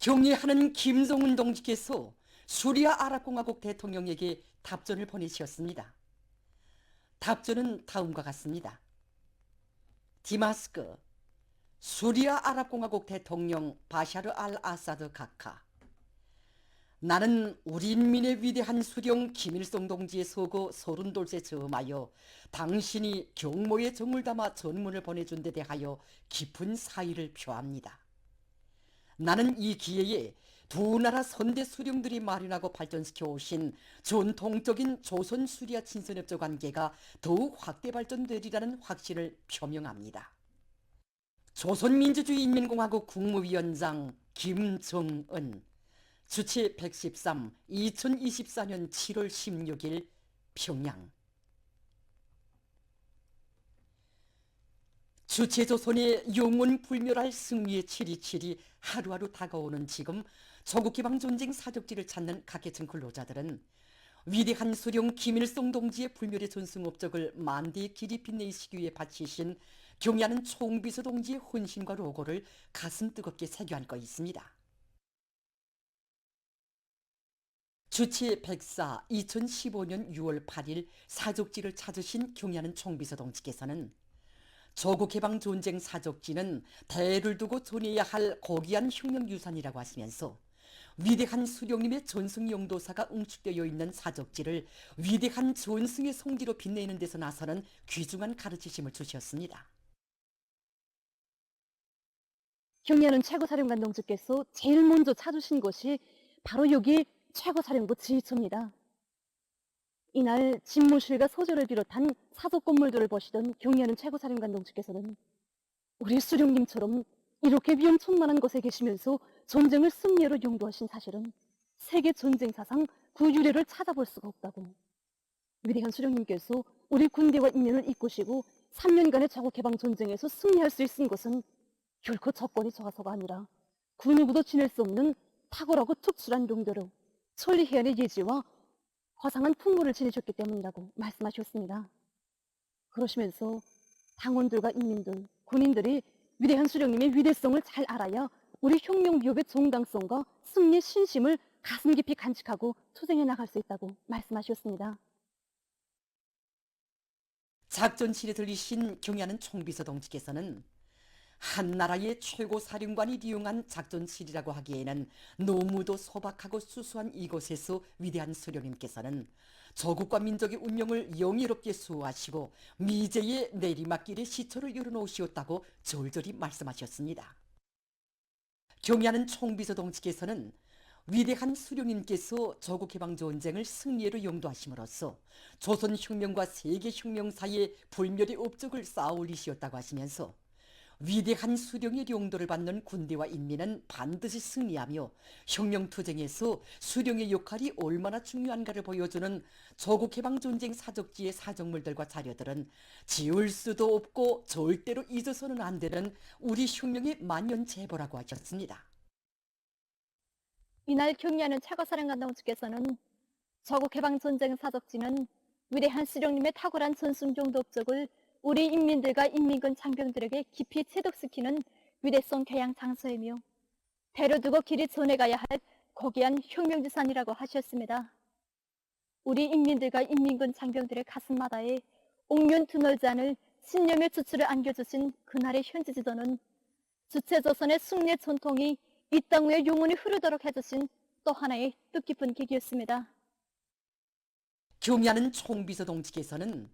경의하는 김정은 동지께서 수리아 아랍공화국 대통령에게 답전을 보내셨습니다. 답전은 다음과 같습니다. 디마스크, 수리아 아랍공화국 대통령 바샤르 알 아사드 각하. 나는 우리 인민의 위대한 수령 김일성 동지의 서거 32세 즈음하여 당신이 경모에 정을 담아 전문을 보내준 데 대하여 깊은 사의를 표합니다. 나는 이 기회에 두 나라 선대 수령들이 마련하고 발전시켜 오신 전통적인 조선 수리아 친선협조 관계가 더욱 확대 발전되리라는 확신을 표명합니다. 조선민주주의인민공화국 국무위원장 김정은 주체 113 2024년 7월 16일 평양. 주체조선의 영원불멸할 승리의 칠이칠이 하루하루 다가오는 지금 조국개방전쟁 사적지를 찾는 각계층 근로자들은 위대한 수령 김일성 동지의 불멸의 전승업적을 만대의 길이 빛내시기 위해 바치신 경의하는 총비서 동지의 헌신과 로고를 가슴 뜨겁게 새겨안고 있습니다. 주체 104 2015년 6월 8일 사적지를 찾으신 경의하는 총비서 동지께서는 조국개방전쟁 사적지는 대를 두고 전해야 할 고귀한 혁명유산이라고 하시면서 위대한 수령님의 전승 용도사가 응축되어 있는 사적지를 위대한 전승의 성지로 빛내는 데서 나서는 귀중한 가르치심을 주셨습니다. 경의하는 최고사령관 동지께서 제일 먼저 찾으신 곳이 바로 여기 최고사령부 지휘처입니다. 이날 집무실과 소조를 비롯한 사적 건물들을 보시던 경의하는 최고사령관 동지께서는 우리 수령님처럼 이렇게 위험천만한 곳에 계시면서 전쟁을 승리로 용도하신 사실은 세계 전쟁 사상 그 유례를 찾아볼 수가 없다고. 위대한 수령님께서 우리 군대와 인민을 이끄시고 3년간의 자국개방 전쟁에서 승리할 수 있은 것은 결코 조건이 좋아서가 아니라 그 누구도 지낼 수 없는 탁월하고 특출한 용도로 천리해안의 예지와 화상한 풍물을 지니셨기 때문이라고 말씀하셨습니다. 그러시면서 당원들과 인민들, 군인들이 위대한 수령님의 위대성을 잘 알아야 우리 혁명기업의 정당성과 승리의 신심을 가슴 깊이 간직하고 투쟁해 나갈 수 있다고 말씀하셨습니다. 작전실에 들리신 경의하는 총비서 동지께서는 한 나라의 최고 사령관이 이용한 작전실이라고 하기에는 너무도 소박하고 수수한 이곳에서 위대한 수령님께서는 조국과 민족의 운명을 영예롭게 수호하시고 미제의 내리막길에 시초를 열어놓으시었다고 절절히 말씀하셨습니다. 경의하는 총비서 동지께서는 위대한 수령님께서 조국개방전쟁을 승리로 용도하심으로써 조선혁명과 세계혁명 사이의 불멸의 업적을 쌓아올리시었다고 하시면서 위대한 수령의 용도를 받는 군대와 인민은 반드시 승리하며 혁명투쟁에서 수령의 역할이 얼마나 중요한가를 보여주는 조국개방전쟁 사적지의 사적물들과 자료들은 지울 수도 없고 절대로 잊어서는 안 되는 우리 혁명의 만년제보라고 하셨습니다. 이날 경의하는 최고사령관 동지께서는 조국개방전쟁 사적지는 위대한 수령님의 탁월한 전승용도 업적을 우리 인민들과 인민군 장병들에게 깊이 체득시키는 위대성 교양 장소이며 대를 두고 길이 전해가야 할 고귀한 혁명유산이라고 하셨습니다. 우리 인민들과 인민군 장병들의 가슴마다에 옥면 드넓지 않을 신념의 주추를 안겨주신 그날의 현지지도는 주체조선의 숭례 전통이 이 땅 위에 영원히 흐르도록 해주신 또 하나의 뜻깊은 계기였습니다. 경의하는 총비서 동지께서는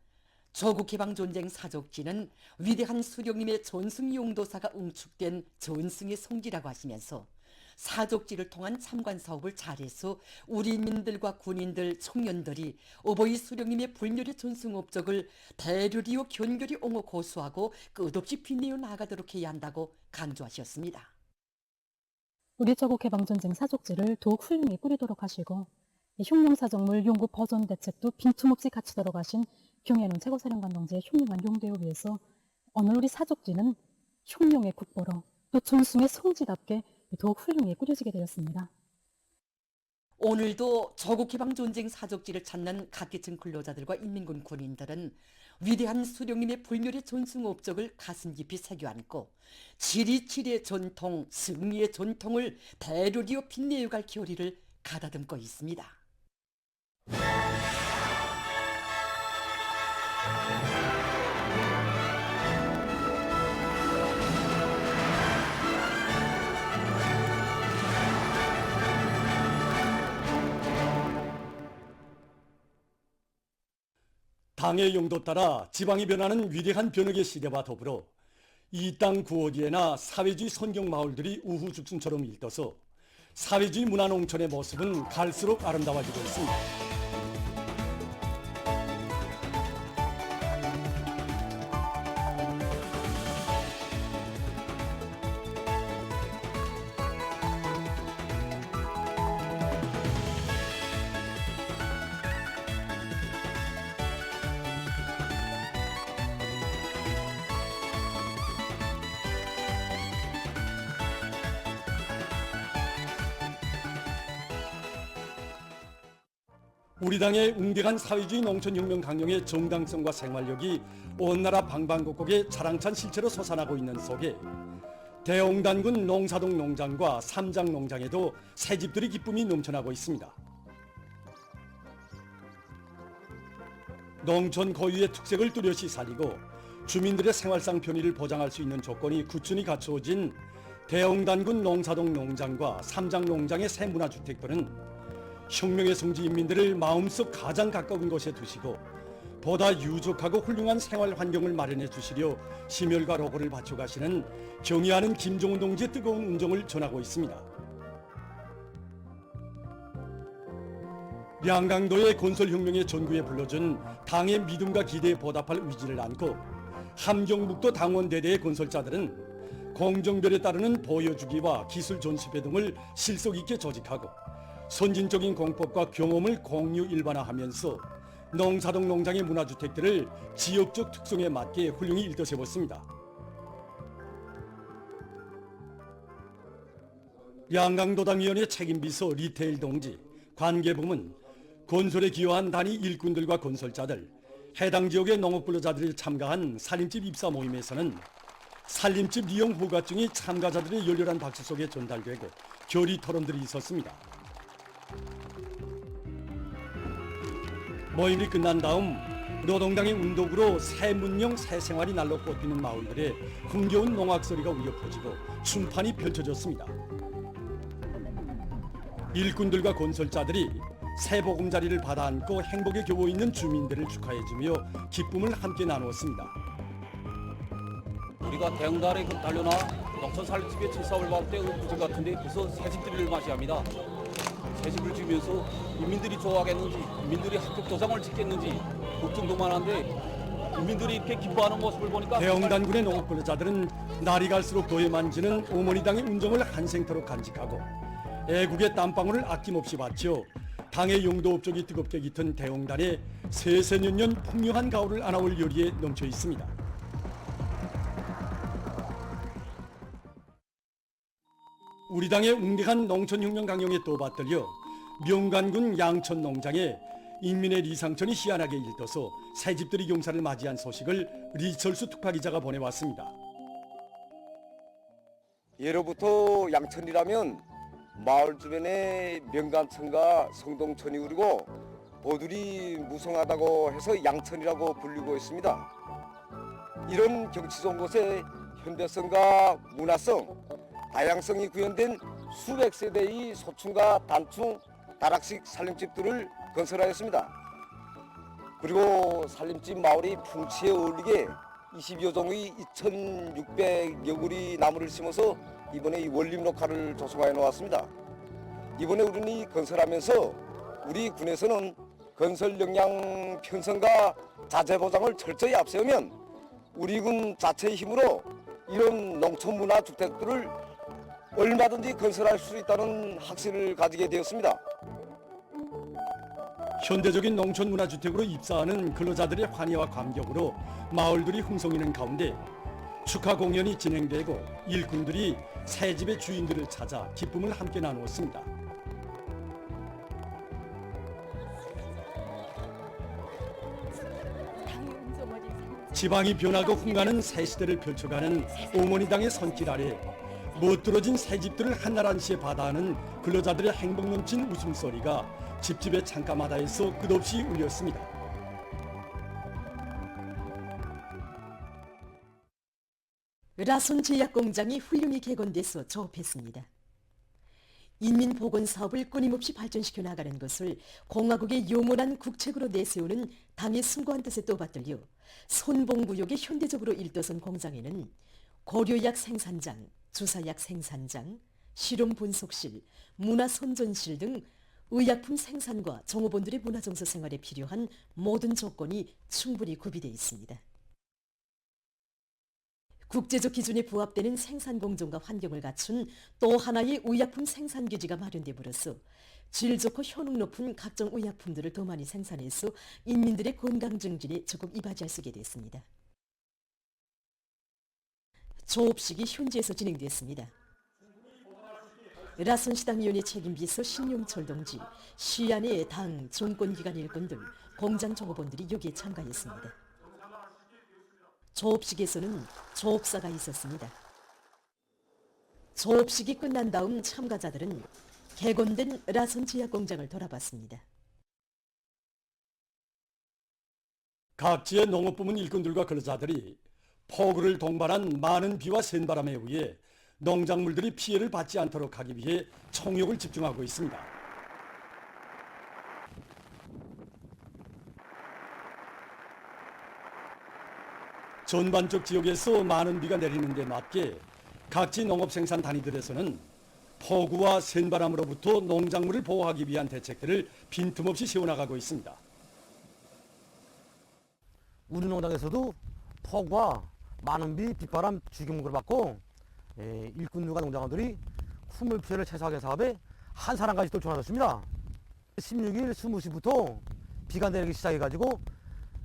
조국개방전쟁 사적지는 위대한 수령님의 전승 용도사가 응축된 전승의 성지라고 하시면서 사적지를 통한 참관 사업을 잘해서 우리 인민들과 군인들, 청년들이 어버이 수령님의 불멸의 전승 업적을 대류리오 견결히 옹호 고수하고 끝없이 빛내어 나가도록 해야 한다고 강조하셨습니다. 우리 조국개방전쟁 사족지를 더욱 훌륭히 꾸리도록 하시고 혁명사적물 연구 버전 대책도 빈틈없이 갖추도록 하신 경의하는 최고사령관 동지의 혁명한 용도에 위해서 오늘 우리 사족지는 혁명의 국보로 또 전승의 성지답게 더욱 훌륭히 꾸려지게 되었습니다. 오늘도 조국개방전쟁 사적지를 찾는 각계층 근로자들과 인민군 군인들은 위대한 수령님의 불멸의 전승 업적을 가슴 깊이 새겨안고 지리지리의 전통, 승리의 전통을 대로리어 빛내어갈 결의를 가다듬고 있습니다. 당의 용도 따라 지방이 변하는 위대한 변혁의 시대와 더불어 이 땅 구어디에나 사회주의 선경 마을들이 우후죽순처럼 일떠서 사회주의 문화농촌의 모습은 갈수록 아름다워지고 있습니다. 우리 당의 웅대한 사회주의 농촌혁명 강령의 정당성과 생활력이 온 나라 방방곡곡에 자랑찬 실체로 솟아나고 있는 속에 대홍단군 농사동 농장과 삼장 농장에도 새집들의 기쁨이 넘쳐나고 있습니다. 농촌 고유의 특색을 뚜렷이 살리고 주민들의 생활상 편의를 보장할 수 있는 조건이 꾸준히 갖추어진 대홍단군 농사동 농장과 삼장 농장의 새 문화주택들은 혁명의 성지 인민들을 마음속 가장 가까운 곳에 두시고 보다 유족하고 훌륭한 생활 환경을 마련해 주시려 심혈과 로고를 바쳐가시는 경의하는 김종훈 동지의 뜨거운 운정을 전하고 있습니다. 양강도의 건설혁명의 전구에 불러준 당의 믿음과 기대에 보답할 의지를 안고 함경북도 당원대대의 건설자들은 공정별에 따르는 보여주기와 기술 전수배 등을 실속 있게 조직하고 선진적인 공법과 경험을 공유 일반화하면서 농사동 농장의 문화주택들을 지역적 특성에 맞게 훌륭히 일떠세웠습니다. 양강도당위원회 책임비서 리테일 동지, 관계부문, 건설에 기여한 단위 일꾼들과 건설자들, 해당 지역의 농업근로자들이 참가한 살림집 입사 모임에서는 살림집 이용 후가증이 참가자들의 열렬한 박수 속에 전달되고 결의 토론들이 있었습니다. 모임이 끝난 다음 노동당의 운동으로 새 문명 새 생활이 날로 꽃피는 마을들의 흥겨운 농악소리가 울려 퍼지고 춤판이 펼쳐졌습니다. 일꾼들과 건설자들이 새 보금자리를 받아 안고 행복에 겨워 있는 주민들을 축하해주며 기쁨을 함께 나누었습니다. 우리가 대흥달에 달려나 농촌 살림집에 철사업을 받을 때 부지 같은데 벌써 새집들을 맞이합니다. 새집을 지으면서 인민들이 좋아하겠는지, 인민들이 합격 도장을 찍겠는지 걱정도 많은데 인민들이 이렇게 기뻐하는 모습을 보니까 대흥단군의 농업근로자들은 날이 갈수록 도예만지는 어머니당의 운정을 한생토록 간직하고 애국의 땀방울을 아낌없이 바쳐 당의 용도 업적이 뜨겁게 깃든 대흥단에 세세년년 풍요한 가을을 안아올 열의에 넘쳐 있습니다. 우리 당의 웅대한 농촌혁명 강령에 또 받들려 명간군 양천 농장에 인민의 리상천이 희한하게 일떠서 새집들이 경사를 맞이한 소식을 리철수 특파기자가 보내왔습니다. 예로부터 양천이라면 마을 주변에 명간천과 성동천이 우리고 보들이 무성하다고 해서 양천이라고 불리고 있습니다. 이런 경치 좋은 곳에 현대성과 문화성, 다양성이 구현된 수백 세대의 소층과 단층, 다락식 살림집들을 건설하였습니다. 그리고 살림집 마을이 풍치에 어울리게 20여 종의 2,600여 그루의 나무를 심어서 이번에 이 원림 녹화를 조성하여 놓았습니다. 이번에 우리는 건설하면서 우리 군에서는 건설 역량 편성과 자재 보장을 철저히 앞세우면 우리 군 자체의 힘으로 이런 농촌 문화 주택들을 얼마든지 건설할 수 있다는 확신을 가지게 되었습니다. 현대적인 농촌 문화주택으로 입사하는 근로자들의 환희와 감격으로 마을들이 흥성이는 가운데 축하 공연이 진행되고 일꾼들이 새 집의 주인들을 찾아 기쁨을 함께 나누었습니다. 당의 운정원이 지방이 변하고 흥하는 새 시대를 펼쳐가는 어머니당의 손길 아래 멋들어진 새 집들을 한나란시에 받아하는 근로자들의 행복 넘친 웃음소리가 집집의 창가마다에서 끝없이 울렸습니다. 라손 제약공장이 훌륭히 개건돼서 조업했습니다. 인민보건사업을 끊임없이 발전시켜 나가는 것을 공화국의 영원한 국책으로 내세우는 당의 숭고한 뜻에 또받들려 손봉구역의 현대적으로 일떠선 공장에는 고려약 생산장, 주사약 생산장, 실험 분석실, 문화선전실 등 의약품 생산과 종업원들의 문화정서 생활에 필요한 모든 조건이 충분히 구비되어 있습니다. 국제적 기준에 부합되는 생산 공정과 환경을 갖춘 또 하나의 의약품 생산 기지가 마련됨으로써 질 좋고 효능 높은 각종 의약품들을 더 많이 생산해서 인민들의 건강 증진에 적극 이바지할 수 있게 됐습니다. 조업식이 현지에서 진행됐습니다. 라손시당위원회 책임비서 신용철 동지, 시안의 당, 정권기관 일꾼들, 공장 종업원들이 여기에 참가했습니다. 조업식에서는 조업사가 있었습니다. 조업식이 끝난 다음 참가자들은 개건된 라손 제약공장을 돌아봤습니다. 각지의 농업부문 일꾼들과 근로자들이 폭우를 동반한 많은 비와 센바람에 의해 농작물들이 피해를 받지 않도록 하기 위해 총력을 집중하고 있습니다. 전반적 지역에서 많은 비가 내리는 데 맞게 각지 농업생산 단위들에서는 폭우와 센바람으로부터 농작물을 보호하기 위한 대책들을 빈틈없이 세워나가고 있습니다. 우리 농장에서도 폭우와 많은 비, 빗바람 주기문구를 받고 일꾼들과 농장원들이 풍물 피해를 최소화하기 사업에 한 사람까지 떨쳐나졌습니다. 16일 20시부터 비가 내리기 시작해가지고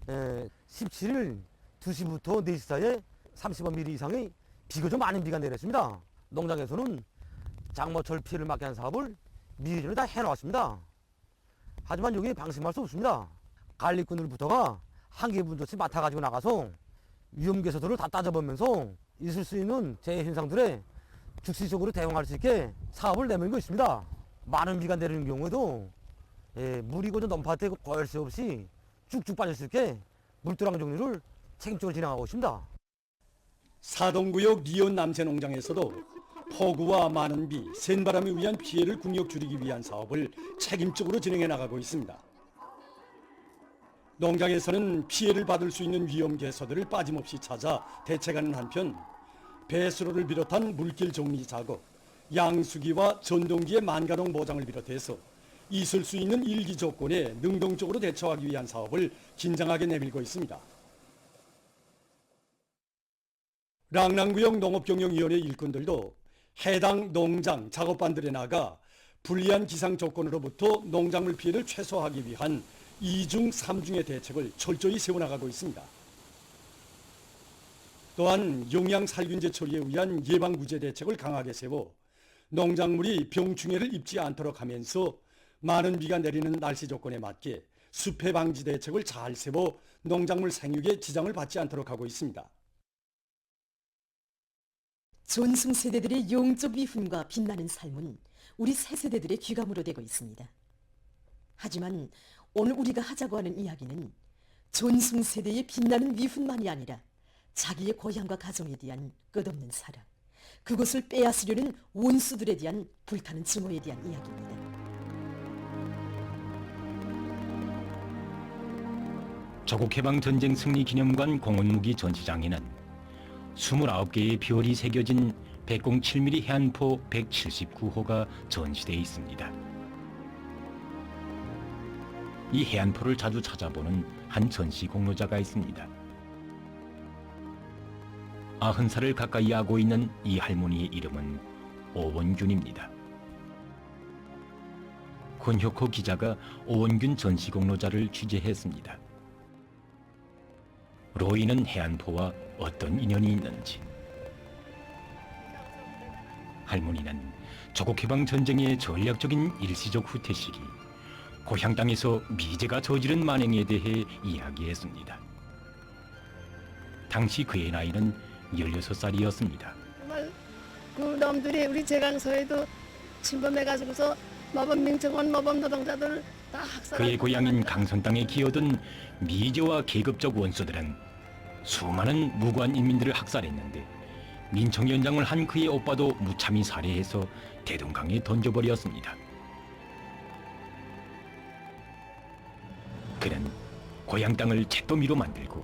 17일 2시부터 4시 사이에 30mm 이상의 비교적 많은 비가 내렸습니다. 농장에서는 장마철 피해를 막기 위한 사업을 미리 전에 다 해놓았습니다. 하지만 여기 방심할 수 없습니다. 관리꾼들부터가 한개 분조치 맡아가지고 나가서 위험 개소들을 다 따져보면서 있을 수 있는 재해 현상들에 즉시적으로 대응할 수 있게 사업을 내밀고 있습니다. 많은 비가 내리는 경우에도 물이 고저 넘파되고 고열세 없이 쭉쭉 빠질 수 있게 물도랑 정리를 책임적으로 진행하고 있습니다. 사동구역 리온 남새농장에서도 폭우와 많은 비, 센바람에 의한 피해를 군역 줄이기 위한 사업을 책임적으로 진행해 나가고 있습니다. 농장에서는 피해를 받을 수 있는 위험 개소들을 빠짐없이 찾아 대책하는 한편 배수로를 비롯한 물길 정리 작업, 양수기와 전동기의 만가동 보장을 비롯해서 있을 수 있는 일기 조건에 능동적으로 대처하기 위한 사업을 긴장하게 내밀고 있습니다. 랑랑구역 농업경영위원회 일꾼들도 해당 농장 작업반들에 나가 불리한 기상 조건으로부터 농작물 피해를 최소화하기 위한 2중 3중의 대책을 철저히 세워나가고 있습니다. 또한 영양살균제 처리에 의한 예방구제 대책을 강하게 세워 농작물이 병충해를 입지 않도록 하면서 많은 비가 내리는 날씨 조건에 맞게 수패 방지 대책을 잘 세워 농작물 생육에 지장을 받지 않도록 하고 있습니다. 전승 세대들의 영적 위훈과 빛나는 삶은 우리 새 세대들의 귀감으로 되고 있습니다. 하지만 오늘 우리가 하자고 하는 이야기는 전승 세대의 빛나는 위훈만이 아니라 자기의 고향과 가정에 대한 끝없는 사랑, 그것을 빼앗으려는 원수들에 대한 불타는 증오에 대한 이야기입니다. 조국해방전쟁 승리기념관 공원무기 전시장에는 29개의 별이 새겨진 107mm 해안포 179호가 전시되어 있습니다. 이 해안포를 자주 찾아보는 한 전시 공로자가 있습니다. 90살을 가까이 하고 있는 이 할머니의 이름은 오원균입니다. 권혁호 기자가 오원균 전시 공로자를 취재했습니다. 로이는 해안포와 어떤 인연이 있는지. 할머니는 조국해방전쟁의 전략적인 일시적 후퇴 시기 고향 땅에서 미제가 저지른 만행에 대해 이야기했습니다. 당시 그의 나이는 16살이었습니다. 정말 그 놈들이 우리 제강소에도 침범해가지고서 모범 민청원 모범 노동자들 다 학살. 그의 고향인 강선 땅에 기어든 미제와 계급적 원수들은 수많은 무고한 인민들을 학살했는데 민청연장을 한 그의 오빠도 무참히 살해해서 대동강에 던져버렸습니다. 그는 고향 땅을 잿더미로 만들고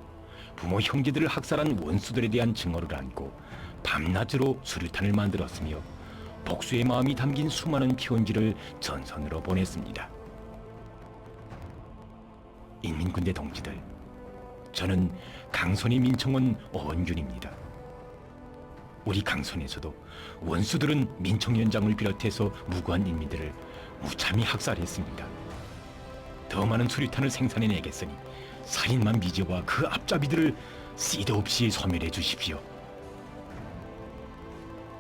부모 형제들을 학살한 원수들에 대한 증오를 안고 밤낮으로 수류탄을 만들었으며 복수의 마음이 담긴 수많은 편지를 전선으로 보냈습니다. 인민군대 동지들, 저는 강선의 민청원 어원균입니다. 우리 강선에서도 원수들은 민청연장을 비롯해서 무고한 인민들을 무참히 학살했습니다. 더 많은 수류탄을 생산해내겠으니 살인만 미제와 그 앞잡이들을 쓰이도없이 소멸해 주십시오.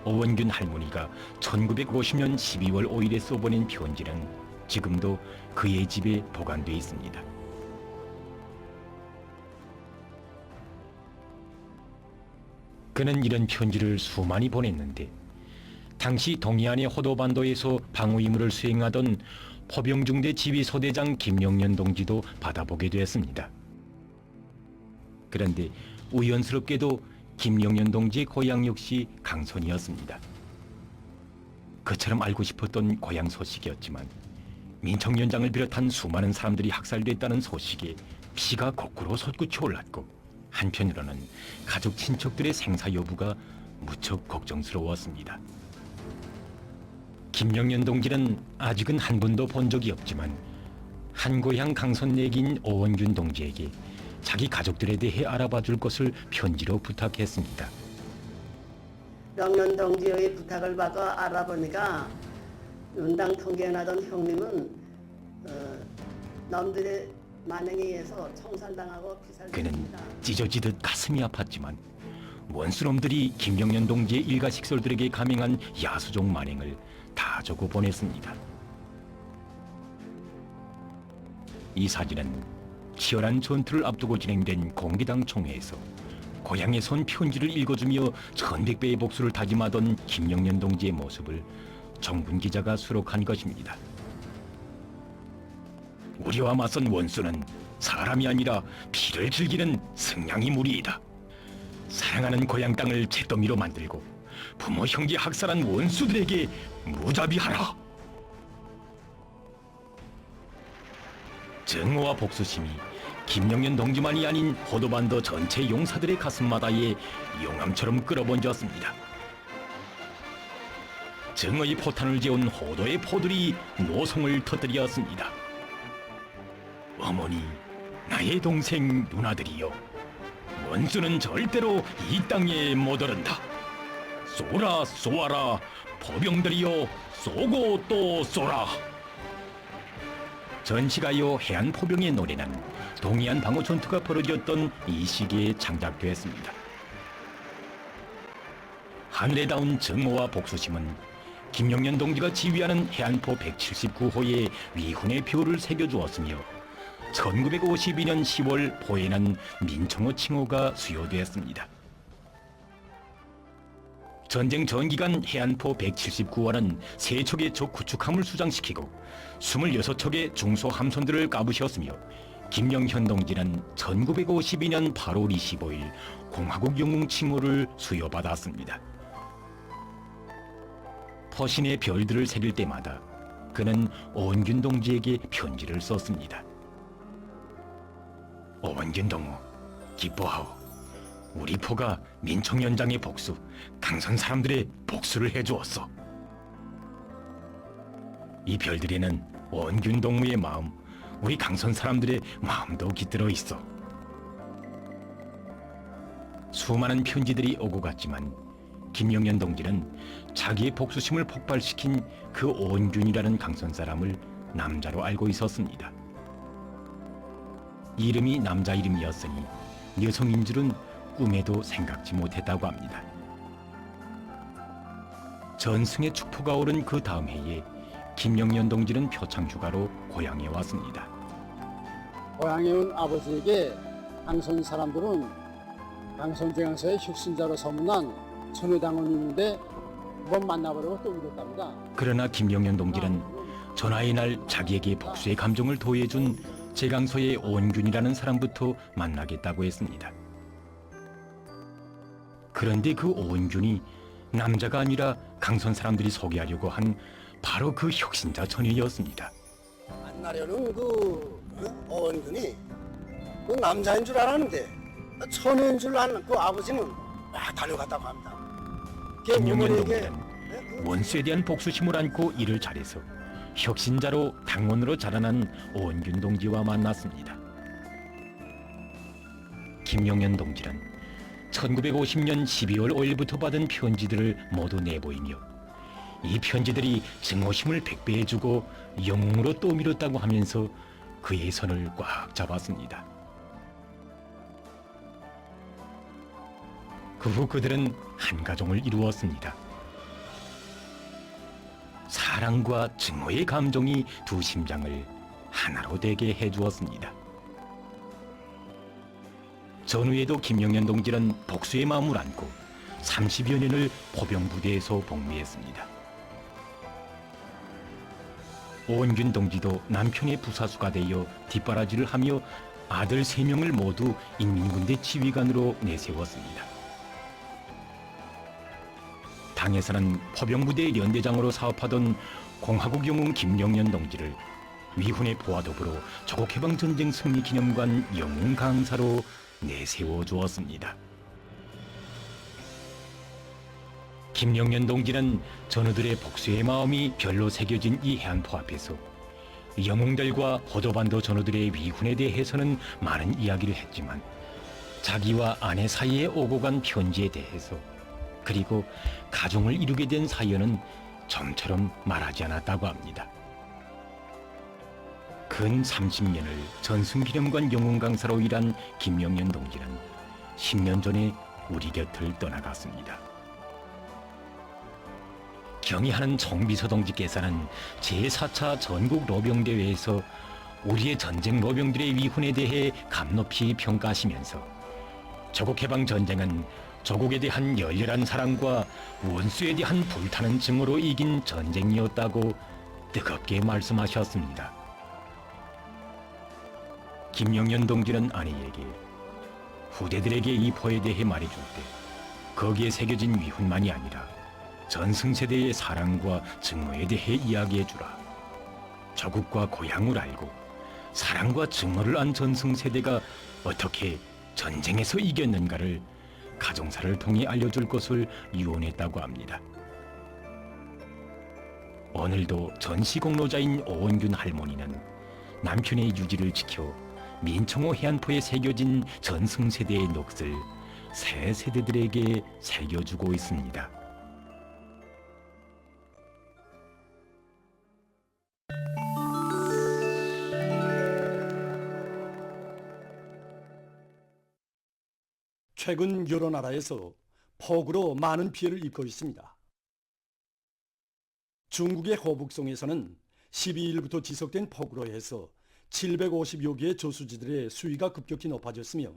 어원균 할머니가 1950년 12월 5일에 써보낸 편지는 지금도 그의 집에 보관되어 있습니다. 그는 이런 편지를 수많이 보냈는데 당시 동해안의 호도반도에서 방어 임무를 수행하던 포병중대 지휘소대장 김영년 동지도 받아보게 되었습니다. 그런데 우연스럽게도 김영년 동지의 고향 역시 강선이었습니다. 그처럼 알고 싶었던 고향 소식이었지만 민청연장을 비롯한 수많은 사람들이 학살됐다는 소식에 피가 거꾸로 솟구쳐 올랐고 한편으로는 가족 친척들의 생사 여부가 무척 걱정스러웠습니다. 김영년 동지는 아직은 한 번도 본 적이 없지만 한 고향 강선 내기인 어원균 동지에게 자기 가족들에 대해 알아봐 줄 것을 편지로 부탁했습니다. 명년 동지의 부탁을 받아 알아보니까 윤당 통계나던 형님은 남들의 만행에 의해서 총살당하고 그는 피살됐습니다. 찢어지듯 가슴이 아팠지만 원수놈들이 김영년 동지의 일가식솔들에게 감행한 야수종 만행을 다 적어 보냈습니다. 이 사진은 치열한 전투를 앞두고 진행된 공기당 총회에서 고향에 선 편지를 읽어주며 1100배의 복수를 다짐하던 김영년 동지의 모습을 정군 기자가 수록한 것입니다. 우리와 맞선 원수는 사람이 아니라 피를 즐기는 승냥이 무리이다. 사랑하는 고향 땅을 잿더미로 만들고 부모 형제 학살한 원수들에게 무자비하라. 증오와 복수심이 김영년 동지만이 아닌 호도반도 전체 용사들의 가슴마다에 용암처럼 끌어번졌습니다. 증오의 포탄을 재운 호도의 포들이 노성을 터뜨렸습니다. 어머니, 나의 동생 누나들이여, 원수는 절대로 이 땅에 못 오른다. 쏘라 쏘아라, 포병들이여, 쏘고 또 쏘라. 전시가요 해안포병의 노래는 동해안 방어 전투가 벌어졌던 이 시기에 창작되었습니다. 하늘에 닿은 증오와 복수심은 김영년 동지가 지휘하는 해안포 179호에 위훈의 표를 새겨주었으며 1952년 10월 포에는 민청호 칭호가 수여되었습니다. 전쟁 전기간 해안포 179호는 3척의 적 구축함을 수장시키고 26척의 중소 함선들을 까부셨으며 김영현 동지는 1952년 8월 25일 공화국 영웅 칭호를 수여받았습니다. 포신의 별들을 새길 때마다 그는 어원균 동지에게 편지를 썼습니다. 어원균 동무, 기뻐하오. 우리 포가 민청연장의 복수, 강선 사람들의 복수를 해주었어. 이 별들에는 어원균 동무의 마음, 우리 강선 사람들의 마음도 깃들어 있어. 수많은 편지들이 오고 갔지만 김영년 동지는 자기의 복수심을 폭발시킨 그 어원균이라는 강선 사람을 남자로 알고 있었습니다. 이름이 남자 이름이었으니 여성인 줄은 꿈에도 생각지 못했다고 합니다. 전승의 축포가 오른 그 다음 해에 김영년 동지는 표창휴가로 고향에 왔습니다. 고향에 온 아버지에게 강선 사람들은 강선제강사의 혁신자로 소문난 천우당원인데 한번 만나보려고 또 이랬답니다. 그러나 김영현 동지는 전화의 날 자기에게 복수의 감정을 도해준 제강서의 오은균이라는 사람부터 만나겠다고 했습니다. 그런데 그 오은균이 남자가 아니라 강선 사람들이 소개하려고 한 바로 그 혁신자 전우였습니다. 만나려는 어원군이 그 남자인 줄 알았는데 천우인 줄 아는 그 아버지는 막 달려갔다고 합니다. 김영현 동지는 원수에 대한 복수심을 안고 일을 잘해서 혁신자로 당원으로 자라난 오은균 동지와 만났습니다. 김영현 동지는 1950년 12월 5일부터 받은 편지들을 모두 내보이며 이 편지들이 증오심을 백배해주고 영웅으로 떠밀었다고 하면서 그의 손을 꽉 잡았습니다. 그 후 그들은 한 가족을 이루었습니다. 사랑과 증오의 감정이 두 심장을 하나로 되게 해주었습니다. 전후에도 김영현 동지는 복수의 마음을 안고 30여 년을 포병부대에서 복무했습니다. 오은균 동지도 남편의 부사수가 되어 뒷바라지를 하며 아들 3명을 모두 인민군대 지휘관으로 내세웠습니다. 당에서는 포병부대 연대장으로 사업하던 공화국 영웅 김영현 동지를 위훈의 보와 더불어 조국해방전쟁 승리기념관 영웅 강사로 내세워 주었습니다. 김영현 동지는 전우들의 복수의 마음이 별로 새겨진 이 해안포 앞에서 영웅들과 호도반도 전우들의 위훈에 대해서는 많은 이야기를 했지만 자기와 아내 사이에 오고 간 편지에 대해서 그리고 가정을 이루게 된 사연은 좀처럼 말하지 않았다고 합니다. 근 30년을 전승기념관 영웅 강사로 일한 김영현 동지는 10년 전에 우리 곁을 떠나갔습니다. 경의하는 총비서 동지께서는 제4차 전국 로병대회에서 우리의 전쟁 로병들의 위훈에 대해 감높이 평가하시면서 조국해방전쟁은 조국에 대한 열렬한 사랑과 원수에 대한 불타는 증오로 이긴 전쟁이었다고 뜨겁게 말씀하셨습니다. 김영현 동지는 아내에게 후대들에게 이 포에 대해 말해줄 때 거기에 새겨진 위훈만이 아니라 전승세대의 사랑과 증오에 대해 이야기해주라. 조국과 고향을 알고 사랑과 증오를 안 전승세대가 어떻게 전쟁에서 이겼는가를 가정사를 통해 알려줄 것을 유언했다고 합니다. 오늘도 전시공로자인 오은균 할머니는 남편의 유지를 지켜 민청호 해안포에 새겨진 전승세대의 넋을 새 세대들에게 새겨주고 있습니다. 최근 여러 나라에서 폭우로 많은 피해를 입고 있습니다. 중국의 호북성에서는 12일부터 지속된 폭우로 해서 750여 개의 저수지들의 수위가 급격히 높아졌으며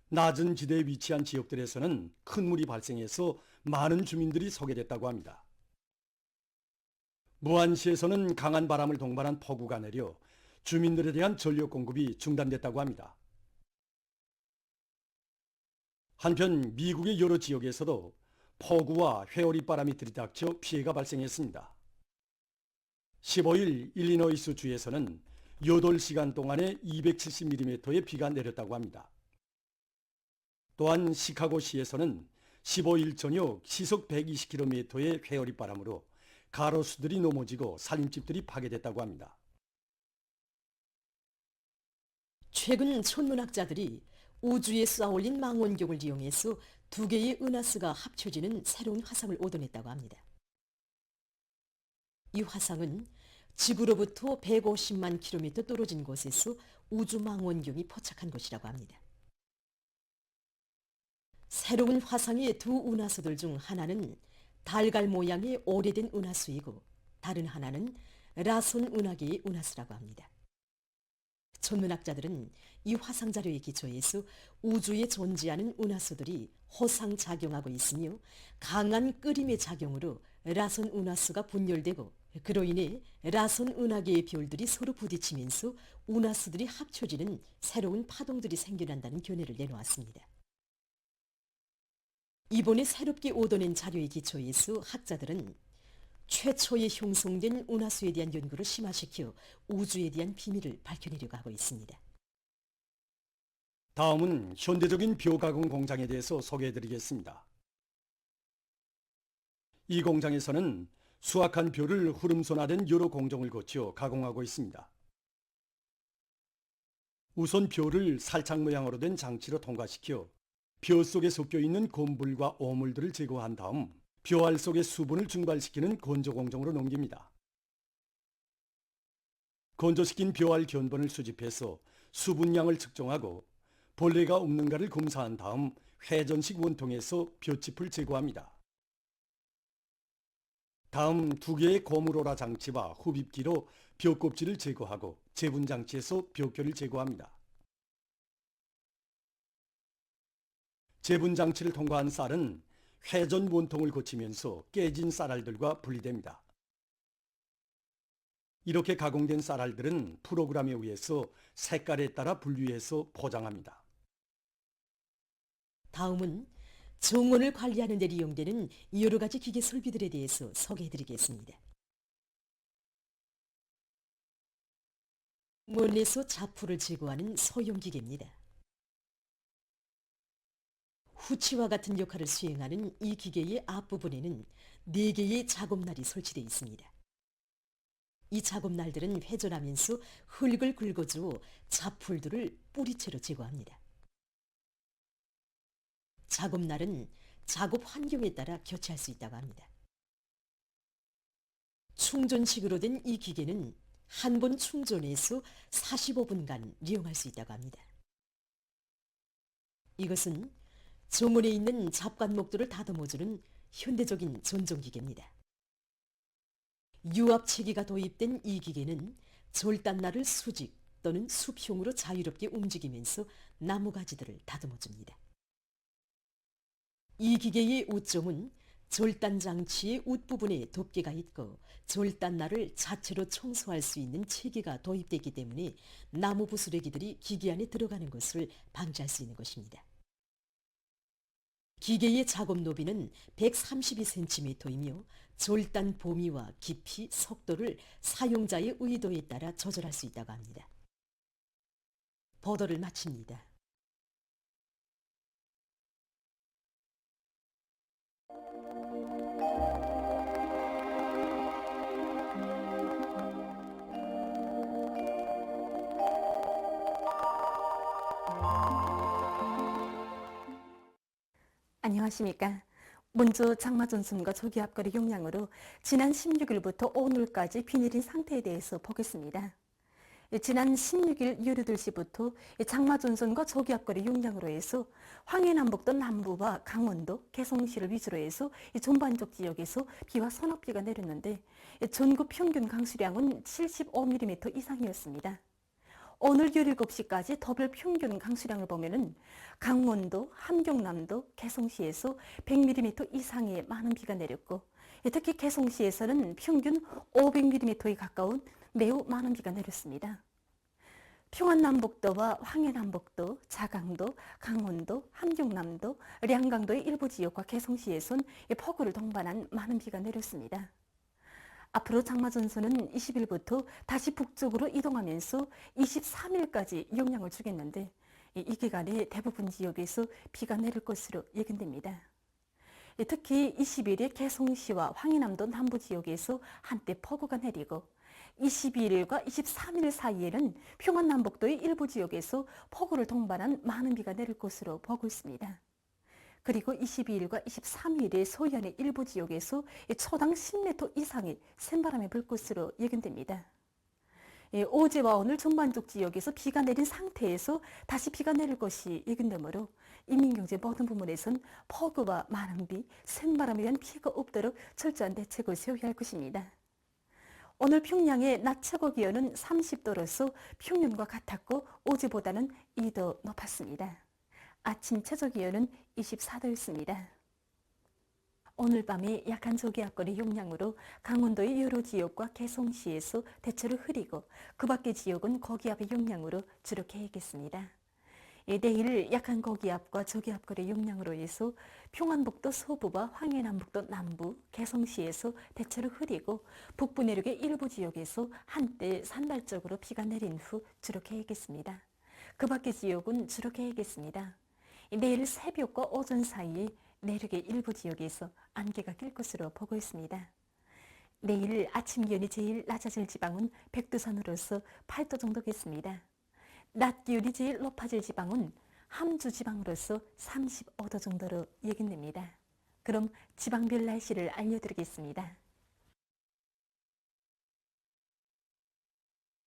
낮은 지대에 위치한 지역들에서는 큰 물이 발생해서 많은 주민들이 소개됐다고 합니다. 무안시에서는 강한 바람을 동반한 폭우가 내려 주민들에 대한 전력 공급이 중단됐다고 합니다. 한편 미국의 여러 지역에서도 폭우와 회오리바람이 들이닥쳐 피해가 발생했습니다. 15일 일리노이스 주에서는 8시간 동안에 270mm의 비가 내렸다고 합니다. 또한 시카고시에서는 15일 저녁 시속 120km의 회오리바람으로 가로수들이 넘어지고 살림집들이 파괴됐다고 합니다. 최근 천문학자들이 우주에 쏘아올린 망원경을 이용해서 2개의 은하수가 합쳐지는 새로운 화성을 얻어냈다고 합니다. 이 화성은 지구로부터 150만 킬로미터 떨어진 곳에서 우주 망원경이 포착한 것이라고 합니다. 새로운 화성의 두 은하수들 중 하나는 달걀 모양의 오래된 은하수이고 다른 하나는 라손 은하계의 은하수라고 합니다. 천문학자들은 이 화상 자료에 기초해서 우주에 존재하는 운하수들이 호상작용하고 있으며 강한 끓임의 작용으로 라선 운하수가 분열되고 그로 인해 라선 운하계의 별들이 서로 부딪히면서 운하수들이 합쳐지는 새로운 파동들이 생겨난다는 견해를 내놓았습니다. 이번에 새롭게 얻어낸 자료에 기초해서 학자들은 최초에 형성된 운하수에 대한 연구를 심화시켜 우주에 대한 비밀을 밝혀내려고 하고 있습니다. 다음은 현대적인 벼 가공 공장에 대해서 소개해드리겠습니다. 이 공장에서는 수확한 벼를 후름손화된 여러 공정을 거쳐 가공하고 있습니다. 우선 벼를 살짝 모양으로 된 장치로 통과시켜 벼 속에 섞여 있는 곰불과 오물들을 제거한 다음 벼알 속의 수분을 증발시키는 건조 공정으로 넘깁니다. 건조시킨 벼알 견본을 수집해서 수분량을 측정하고 벌레가 없는가를 검사한 다음 회전식 원통에서 벼칩을 제거합니다. 다음 2개의 고무로라 장치와 흡입기로 벼 껍질을 제거하고 제분 장치에서 벼결을 제거합니다. 제분 장치를 통과한 쌀은 회전 원통을 거치면서 깨진 쌀알들과 분리됩니다. 이렇게 가공된 쌀알들은 프로그램에 의해서 색깔에 따라 분류해서 포장합니다. 다음은 정원을 관리하는 데 이용되는 여러 가지 기계 설비들에 대해서 소개해드리겠습니다. 멀리서 자풀을 제거하는 소형 기계입니다. 후치와 같은 역할을 수행하는 이 기계의 앞부분에는 4개의 작업날이 설치되어 있습니다. 이 작업날들은 회전하면서 흙을 긁어주어 자풀들을 뿌리채로 제거합니다. 작업날은 작업 환경에 따라 교체할 수 있다고 합니다. 충전식으로 된 이 기계는 한 번 충전해서 45분간 이용할 수 있다고 합니다. 이것은 정원에 있는 잡간목들을 다듬어주는 현대적인 전종기계입니다. 유압체계가 도입된 이 기계는 절단날을 수직 또는 수평으로 자유롭게 움직이면서 나무가지들을 다듬어줍니다. 이 기계의 우점은 절단장치의 웃부분에 덮개가 있고 절단날을 자체로 청소할 수 있는 체계가 도입되기 때문에 나무 부스러기들이 기계 안에 들어가는 것을 방지할 수 있는 것입니다. 기계의 작업 너비는 132cm이며 절단 범위와 깊이, 속도를 사용자의 의도에 따라 조절할 수 있다고 합니다. 보도를 마칩니다. 안녕하십니까. 먼저 장마전선과 조기압거리 용량으로 지난 16일부터 오늘까지 비 내린 상태에 대해서 보겠습니다. 지난 16일 오후 2시부터 장마전선과 조기압거리 용량으로 해서 황해남북도 남부와 강원도, 개성시를 위주로 해서 전반적 지역에서 비와 소낙비가 내렸는데 전국 평균 강수량은 75mm 이상이었습니다. 오늘 17시까지 더블 평균 강수량을 보면은 강원도, 함경남도, 개성시에서 100mm 이상의 많은 비가 내렸고 특히 개성시에서는 평균 500mm에 가까운 매우 많은 비가 내렸습니다. 평안남북도와 황해남북도, 자강도, 강원도, 함경남도, 량강도의 일부 지역과 개성시에선 폭우를 동반한 많은 비가 내렸습니다. 앞으로 장마전선은 20일부터 다시 북쪽으로 이동하면서 23일까지 영향을 주겠는데 이 기간에 대부분 지역에서 비가 내릴 것으로 예견됩니다. 특히 20일에 개성시와 황해남도 남부 지역에서 한때 폭우가 내리고 22일과 23일 사이에는 평안남북도의 일부 지역에서 폭우를 동반한 많은 비가 내릴 것으로 보고 있습니다. 그리고 22일과 23일에 서해안의 일부 지역에서 초당 10m 이상의 센바람이 불 것으로 예견됩니다. 어제와 오늘 전반적 지역에서 비가 내린 상태에서 다시 비가 내릴 것이 예견되므로 인민경제 모든 부문에선 폭우와 많은 비, 센바람에 의한 피해가 없도록 철저한 대책을 세워야 할 것입니다. 오늘 평양의 낮 최고 기온은 30도로서 평년과 같았고 어제보다는 2도 높았습니다. 아침 최저 기온은 24도였습니다. 오늘 밤에 약한 저기압골의 영향으로 강원도의 여러 지역과 개성시에서 대체로 흐리고 그 밖의 지역은 고기압의 영향으로 주로 개겠습니다. 내일 약한 고기압과 저기압골의 영향으로 해서 평안북도 서부와 황해남북도 남부, 개성시에서 대체로 흐리고 북부 내륙의 일부 지역에서 한때 산발적으로 비가 내린 후 주로 개겠습니다. 그 밖의 지역은 주로 개겠습니다. 내일 새벽과 오전 사이에 내륙의 일부 지역에서 안개가 낄 것으로 보고 있습니다. 내일 아침 기온이 제일 낮아질 지방은 백두산으로서 8도 정도겠습니다. 낮 기온이 제일 높아질 지방은 함주 지방으로서 35도 정도로 예견됩니다. 그럼 지방별 날씨를 알려드리겠습니다.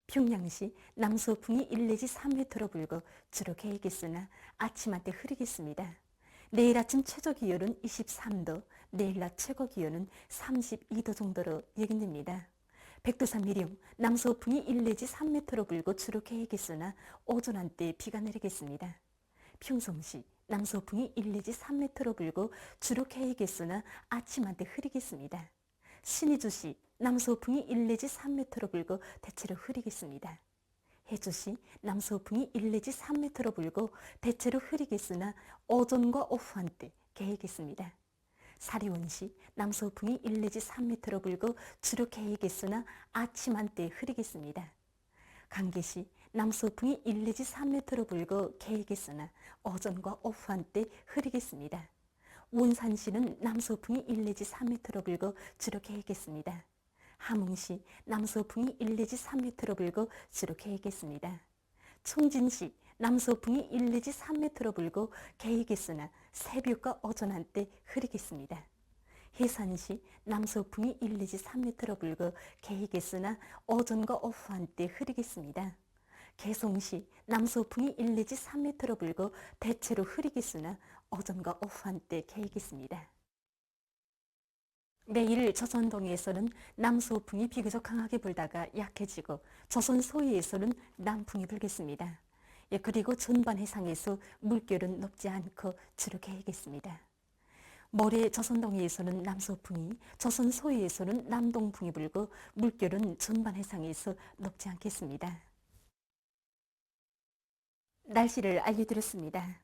평양시 남서풍이 1 내지 3m로 불고 주로 개겠으나 아침 한때 흐리겠습니다. 내일 아침 최저 기온은 23도, 내일 낮 최고 기온은 32도 정도로 예견됩니다. 백두산 미령, 남서풍이 1 내지 3m로 불고 주로 개겠으나 오전 한때 비가 내리겠습니다. 평성시, 남서풍이 1 내지 3m로 불고 주로 개겠으나 아침 한때 흐리겠습니다. 신의주시, 남서풍이 1 내지 3m로 불고 대체로 흐리겠습니다. 해주시, 남서풍이 1 내지 3m로 불고 대체로 흐리겠으나 오전과 오후 한때 개겠습니다. 사리원시, 남서풍이 1 내지 3m로 불고 주로 개겠으나 아침 한때 흐리겠습니다. 강계시, 남서풍이 1 내지 3m로 불고 개겠으나 오전과 오후 한때 흐리겠습니다. 원산시는 남서풍이 1 내지 3m로 불고 주로 개겠습니다. 함흥시, 남서풍이 1 내지 3m로 불고 주로 개겠습니다. 청진시, 남서풍이 1 내지 3m로 불고 개겠으나 새벽과 오전 한때 흐리겠습니다. 해산시, 남서풍이 1 내지 3m로 불고 개겠으나 오전과 오후 한때 흐리겠습니다. 개성시, 남서풍이 1 내지 3m로 불고 대체로 흐리겠으나 오전과 오후 한때 개겠습니다. 내일 조선동해에서는 남서풍이 비교적 강하게 불다가 약해지고 조선 서해에서는 남풍이 불겠습니다. 그리고 전반 해상에서 물결은 높지 않고 주로 개겠습니다. 모레 조선동해에서는 남서풍이, 조선 서해에서는 남동풍이 불고 물결은 전반 해상에서 높지 않겠습니다. 날씨를 알려드렸습니다.